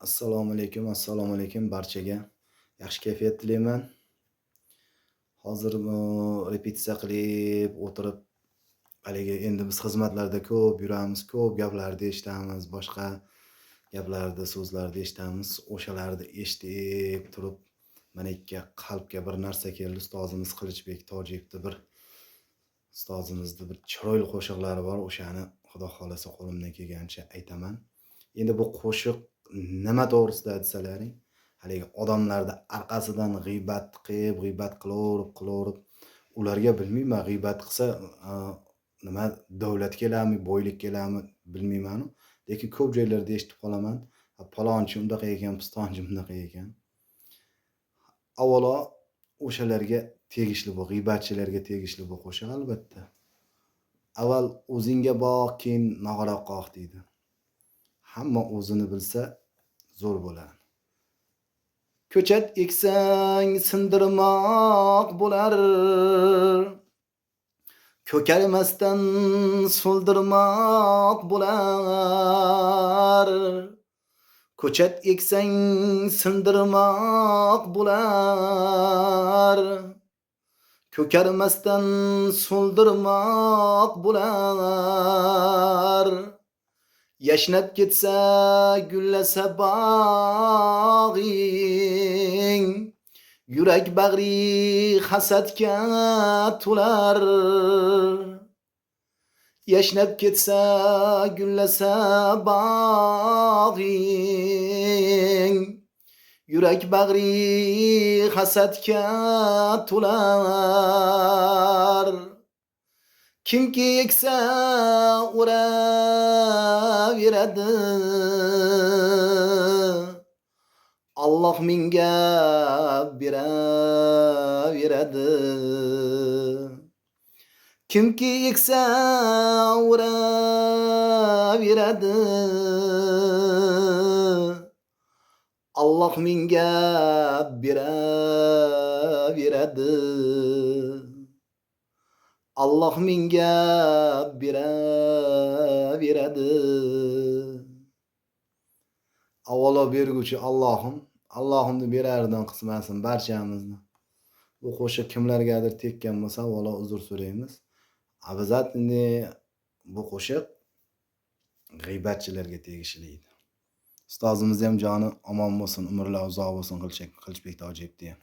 Assalomu alaykum barchaga. Yaxshi kayfiyat tilayman. Hozir repetitsiya qilib o'tirib, haligi endi biz xizmatlarda ko'p yuramiz, ko'p gaplarni eshitamiz, boshqa gaplarni, so'zlarni eshitamiz. O'shalarni eshitib turib, mana qalbga bir narsa keldi. Ustozimiz Qilichbek Tojiyevni bir ustozimizni bir chiroyli qo'shiqlari bor. O'shani Xudo xolasa qo'limdan kelgancha aytaman. Endi bu qo'shiq nima to'g'risida aytsalaring, haligi odamlarni orqasidan g'iybat qilaverib, ularga bilmayman g'iybat qilsa nima davlat keladimi, boylik keladimi bilmayman-u, lekin ko'p joylarda eshitib qolaman. Palonchi undaqa ekan, pistonchi bunaqa ekan. Avvalo o'shalarga tegishli bu g'iybatchilarga tegishli bu qo'shiq albatta. Avval o'zingga boq, keyin nog'ora qoq deydi. Hamma o'zini bilsa zo'r bo'ladi. Ko'chat eksang sindirmoq bo'lar, ko'karmasdan so'ldirmoq bo'lar. Ko'chat eksang sindirmoq bo'lar, ko'karmasdan so'ldirmoq bo'lar. Yashnab ketsa, gullasa bog'ing, yurak bag'ri hasadga to'lar. Yashnab ketsa, gullasa bog'ing, yurak bag'ri hasadga to'lar. Kimki eksa o'raveradi, Alloh menga beraveradi. Kimki eksa o'raveradi, Alloh menga beraveradi. Alloh menga beraveradi. Avvalo berguvchi Allohimni beraridan qismasin barchamizni. Bu qo'shiq kimlargadir tekkan bo'lsa, avvalo uzr so'raymiz. Обязательно bu qo'shiq g'iybatchilarga tegishli edi. Ustozimiz ham joni omon bo'lsin, umrlar uzoq bo'lsin Qilichbek Tojiyevda ham.